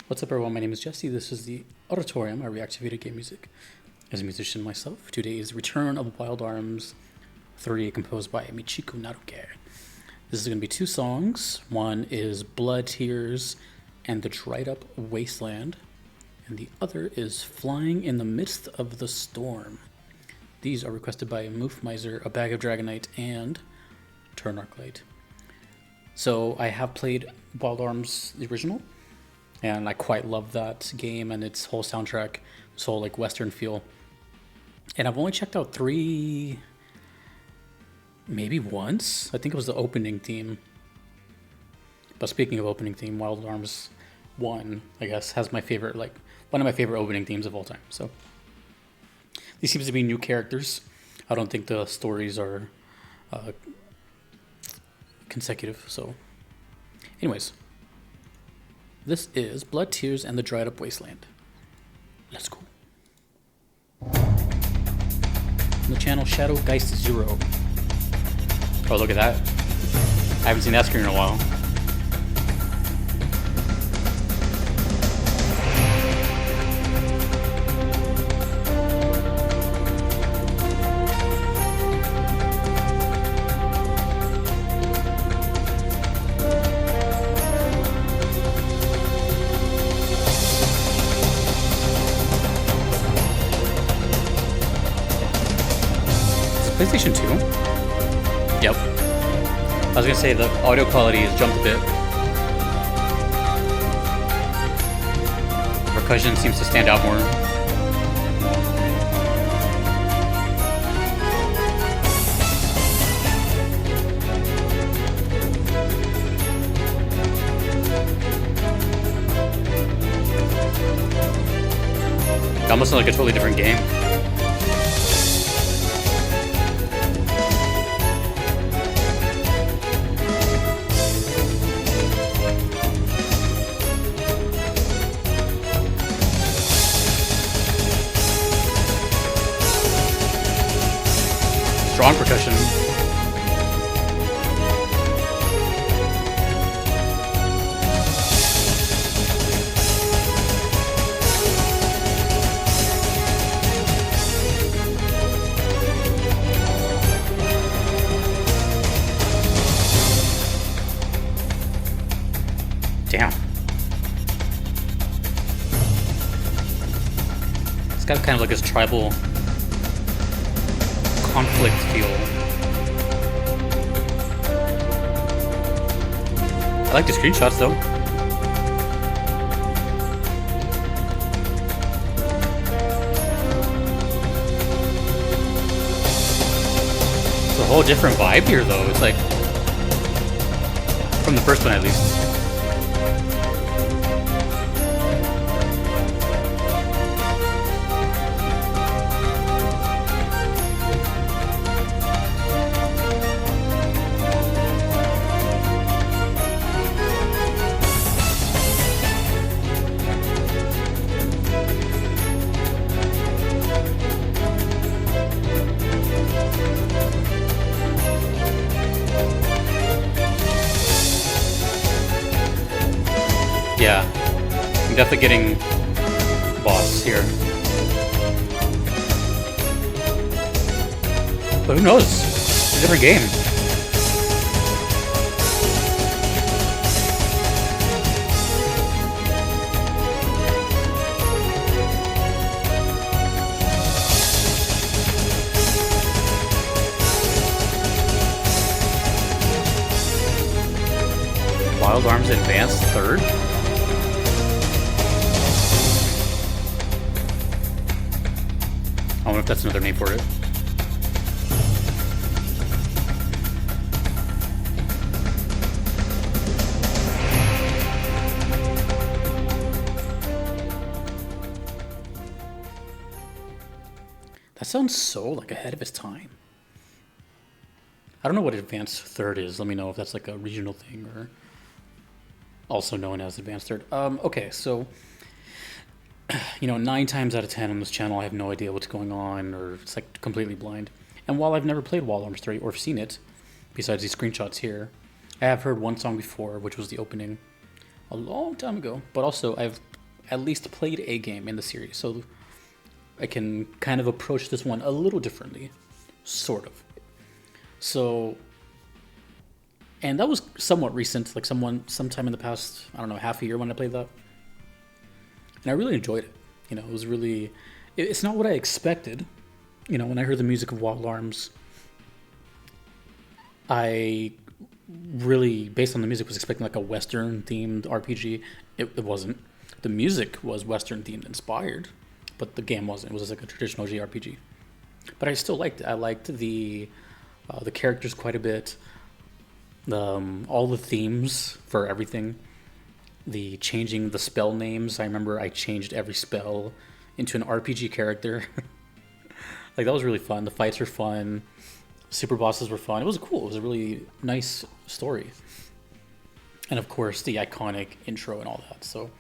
What's up, everyone? My name is Jesse. This is the Auditorium. I react to video game music. As a musician myself, today is Return of Wild Arms 3, composed by Michiko Naruke. This is going to be two songs. One is Blood, Tears, and the Driedup Wasteland. And the other is Flying in the Midst of the Storm. These are requested by Moof Miser, A Bag of Dragonite, and Turn Arclight. So I have played Wild Arms, the original, and I quite love that game and its whole soundtrack, this whole like Western feel. And I've only checked out 3, maybe once. I think it was the opening theme. But speaking of opening theme, Wild Arms 1, I guess, has my favorite, like, one of my favorite opening themes of all time. So these seems to be new characters. I don't think the stories are consecutive. So anyways, this is Blood, Tears, and the Dried Up Wasteland. Let's go. On the channel Shadow Geist 0. Oh, look at that. I haven't seen that screen in a while. PlayStation 2? Yep. I was gonna say the audio quality has jumped a bit. Percussion seems to stand out more. It almost looks like a totally different game. Strong percussion. Damn. It's got kind of like this tribal conflict feel. I like the screenshots though. It's a whole different vibe here though. It's like, from the first one at least. Yeah, I'm definitely getting boss here. But who knows? It's a different game. Wild Arms Advanced 3rd? I wonder if that's another name for it. That sounds so like ahead of its time. I don't know what Advanced 3rd is. Let me know if that's like a regional thing or also known as Advanced 3rd. Okay, so 9 times out of 10 on this channel, I have no idea what's going on, or it's like completely blind. And while I've never played Wild Arms 3 or seen it, besides these screenshots here, I have heard one song before, which was the opening a long time ago. But also, I've at least played a game in the series, so I can kind of approach this one a little differently, sort of. So, and that was somewhat recent, like sometime in the past, I don't know, half a year when I played that, and I really enjoyed it. You know, it was really, it's not what I expected. You know, when I heard the music of Wild Arms, I really, based on the music, was expecting like a Western themed RPG. It wasn't. The music was Western themed inspired, but the game wasn't. It was just like a traditional JRPG. But I still liked it. I liked the characters quite a bit. All the themes for everything. The changing the spell names. I remember I changed every spell into an RPG character. Like, that was really fun. The fights were fun. Super bosses were fun. It was cool. It was a really nice story. And of course, the iconic intro and all that. So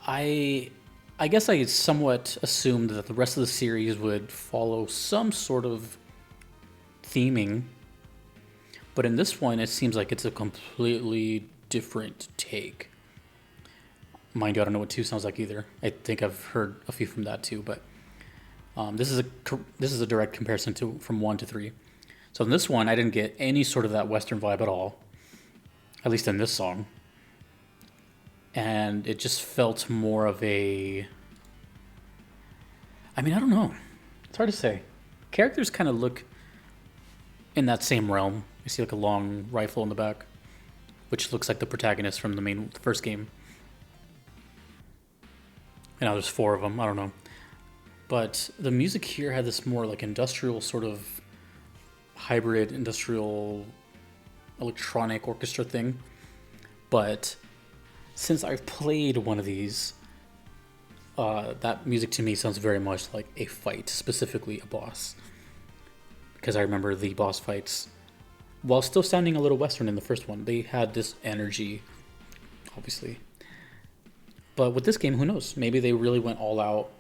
I guess I somewhat assumed that the rest of the series would follow some sort of theming. But in this one, it seems like it's a completely different take. Mind you, I don't know what 2 sounds like either. I think I've heard a few from that too, but this is a direct comparison from 1 to 3. So in this one, I didn't get any sort of that Western vibe at all, at least in this song. And it just felt more of a, I mean, I don't know. It's hard to say. Characters kind of look in that same realm. You see like a long rifle in the back, which looks like the protagonist from the first game. And now there's 4 of them. I don't know. But the music here had this more like industrial sort of hybrid industrial electronic orchestra thing. But since I've played one of these, that music to me sounds very much like a fight, specifically a boss. Because I remember the boss fights, while still sounding a little Western in the first one, they had this energy, obviously. But with this game, who knows? Maybe they really went all out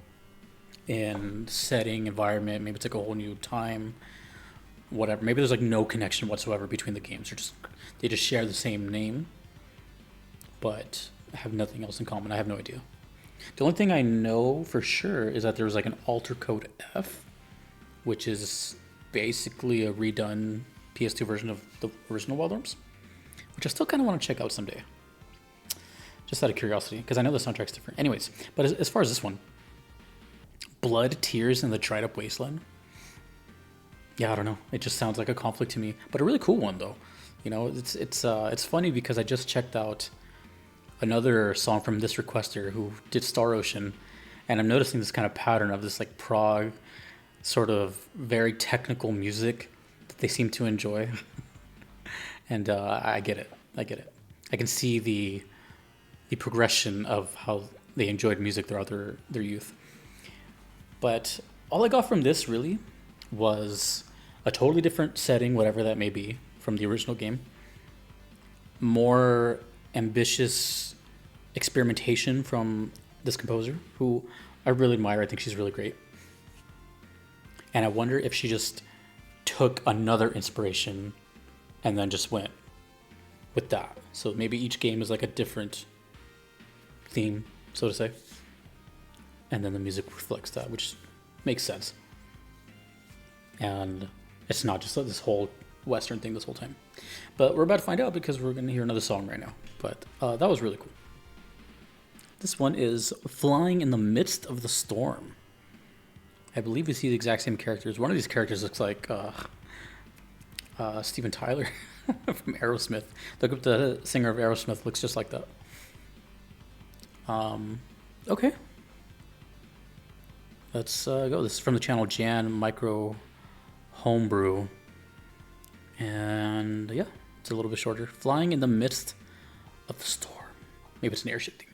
in setting, environment. Maybe it's like a whole new time, whatever. Maybe there's like no connection whatsoever between the games. They just share the same name, but have nothing else in common. I have no idea. The only thing I know for sure is that there's like an alter code F, which is basically a redone PS2 version of the original Wild Arms, which I still kind of want to check out someday. Just out of curiosity, because I know the soundtrack's different. Anyways, but as far as this one, Blood, Tears, and the Driedup Wasteland. Yeah, I don't know. It just sounds like a conflict to me, but a really cool one though. You know, it's funny because I just checked out another song from this requester who did Star Ocean, and I'm noticing this kind of pattern of this like prog, sort of very technical music that they seem to enjoy. And I get it. I can see the progression of how they enjoyed music throughout their youth. But all I got from this really was a totally different setting, whatever that may be, from the original game. More ambitious experimentation from this composer, who I really admire. I think she's really great. And I wonder if she just took another inspiration and then just went with that. So maybe each game is like a different theme, so to say. And then the music reflects that, which makes sense. And it's not just this whole Western thing this whole time. But we're about to find out because we're going to hear another song right now. But that was really cool. This one is Flying in the Midst of the Storm. I believe we see the exact same characters. One of these characters looks like Steven Tyler from Aerosmith. Look up the singer of Aerosmith, looks just like that. Okay. Let's go. This is from the channel Jan Micro Homebrew. And yeah, it's a little bit shorter. Flying in the Midst of the Storm. Maybe it's an airship theme.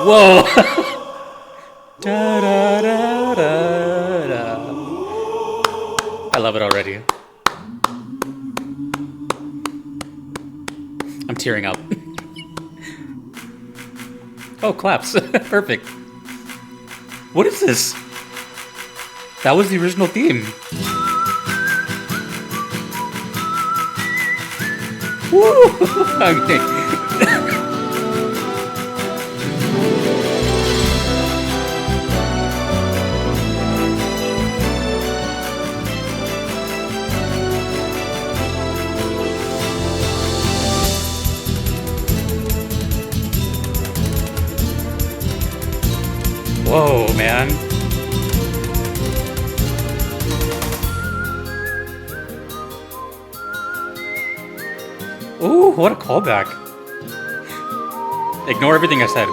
Whoa! Da, da, da, da, da. I love it already. I'm tearing up. Oh, claps. Perfect. What is this? That was the original theme. Woo! Okay. Whoa, man. Ooh, what a callback. Ignore everything I said.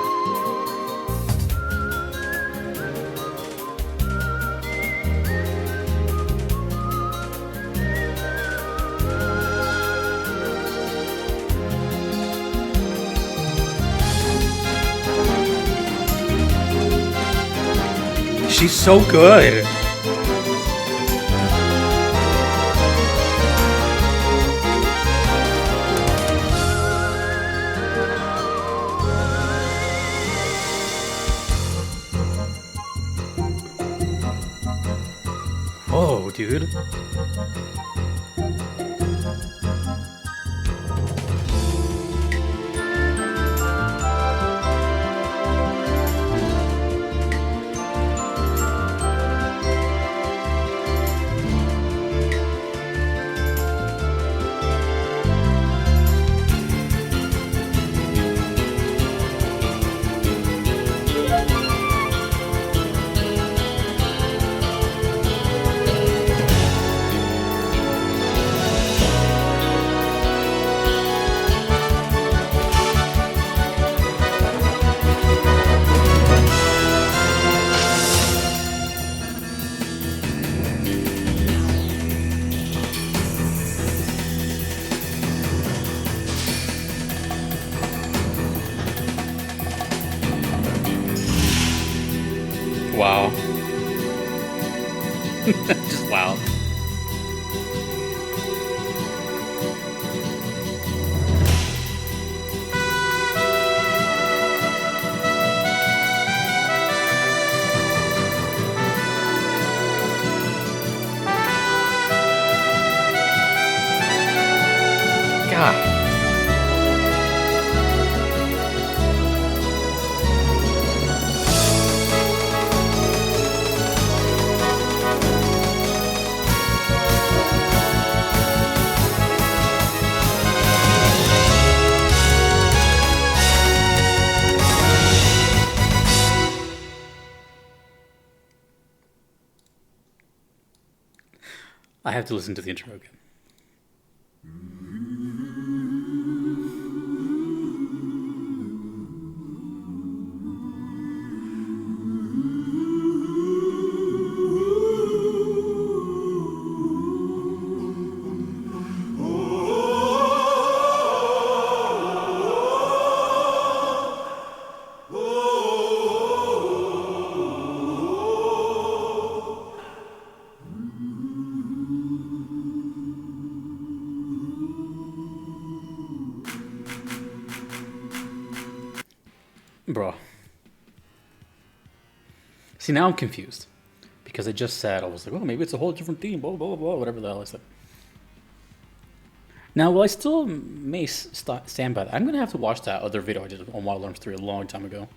She's so good. Whoa, dude. Wow. Just wow. God. I have to listen to the intro again. Bro. See, now I'm confused. Because I just said, I was like, oh, maybe it's a whole different theme, blah, blah, blah, whatever the hell I said. Now, while I still may stand by that, I'm going to have to watch that other video I did on Wild Arms 3 a long time ago.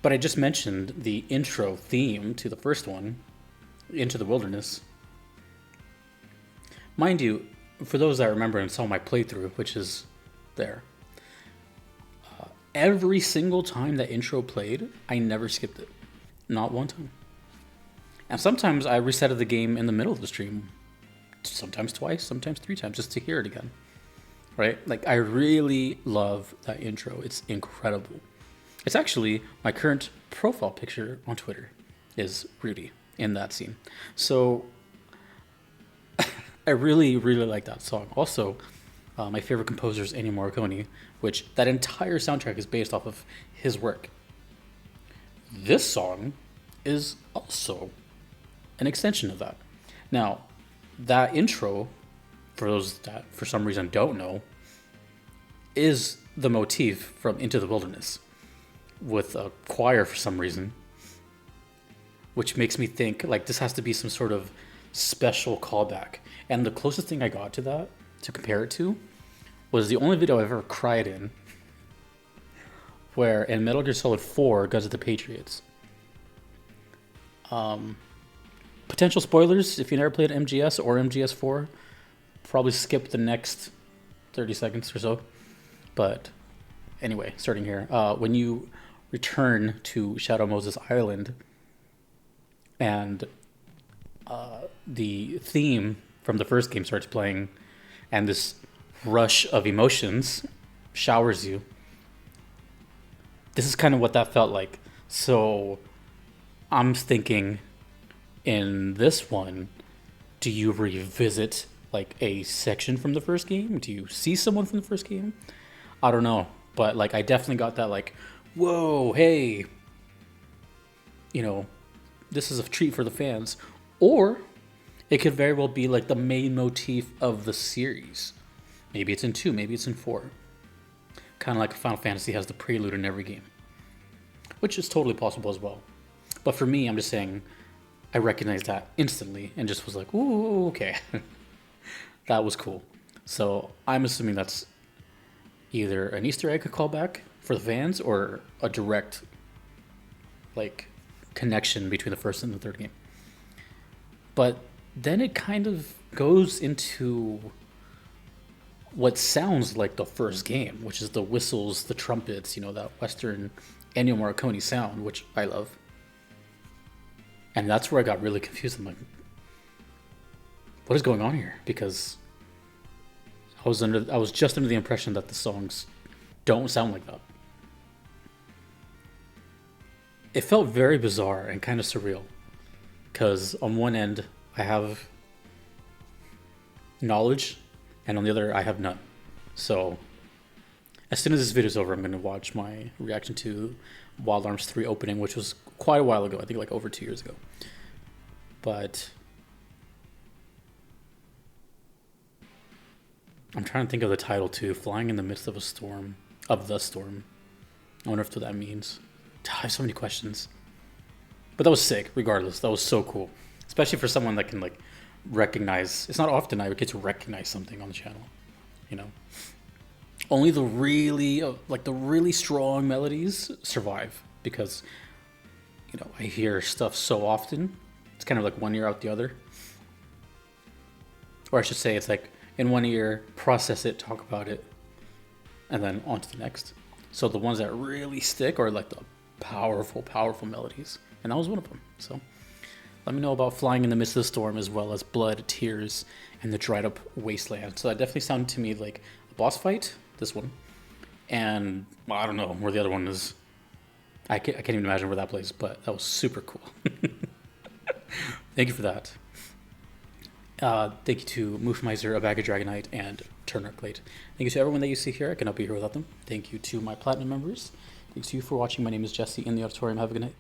But I just mentioned the intro theme to the first one, Into the Wilderness. Mind you, for those that remember and saw my playthrough, which is there, every single time that intro played, I never skipped it. Not one time. And sometimes I resetted the game in the middle of the stream. Sometimes twice, sometimes 3 times, just to hear it again. Right? Like, I really love that intro. It's incredible. It's actually my current profile picture on Twitter is Rudy in that scene. So I really, really like that song. Also, my favorite composer is Ennio Morricone, which that entire soundtrack is based off of his work. This song is also an extension of that. Now, that intro for those that for some reason don't know, is the motif from Into the Wilderness with a choir for some reason, which makes me think like this has to be some sort of special callback. And the closest thing I got to that to compare it to was the only video I've ever cried in, where in Metal Gear Solid 4 Guns of the Patriots. Potential spoilers if you never played MGS or MGS4, probably skip the next 30 seconds or so. But anyway, starting here. When you return to Shadow Moses Island and the theme from the first game starts playing and this rush of emotions showers you, this is kind of what that felt like. So I'm thinking in this one, do you revisit like a section from the first game? Do you see someone from the first game? I don't know, but like I definitely got that like, whoa, hey, you know, this is a treat for the fans. Or it could very well be like the main motif of the series. Maybe it's in 2, maybe it's in 4. Kind of like Final Fantasy has the prelude in every game, which is totally possible as well. But for me, I'm just saying I recognized that instantly and just was like, ooh, okay. That was cool. So I'm assuming that's either an Easter egg callback for the fans or a direct like connection between the first and the third game. But then it kind of goes into what sounds like the first game, which is the whistles, the trumpets, you know, that Western Ennio Morricone sound, which I love. And that's where I got really confused. I'm like, what is going on here? Because I was just under the impression that the songs don't sound like that. It felt very bizarre and kind of surreal. Because on one end, I have knowledge, and on the other, I have none. So as soon as this video is over, I'm going to watch my reaction to Wild Arms 3 opening, which was quite a while ago. I think like over 2 years ago. But I'm trying to think of the title too. Flying in the midst of a storm. Of the storm. I wonder if what that means. I have so many questions. But that was sick, regardless. That was so cool. Especially for someone that can like recognize. It's not often I would get to recognize something on the channel. You know? Only the really strong melodies survive. Because, you know, I hear stuff so often. It's kind of like one ear out the other. Or I should say it's like in one ear, process it, talk about it, and then on to the next. So the ones that really stick are like the powerful, powerful melodies. And that was one of them. So let me know about Flying in the Midst of the Storm, as well as Blood, Tears, and the Driedup Wastelands. So that definitely sounded to me like a boss fight, this one. And well, I don't know where the other one is. I can't even imagine where that plays, but that was super cool. Thank you for that. Thank you to Moofmiser, A Bag of Dragonite, and Turner Plate. Thank you to everyone that you see here. I cannot be here without them. Thank you to my Platinum members. Thanks to you for watching. My name is Jesse in the auditorium. Have a good night.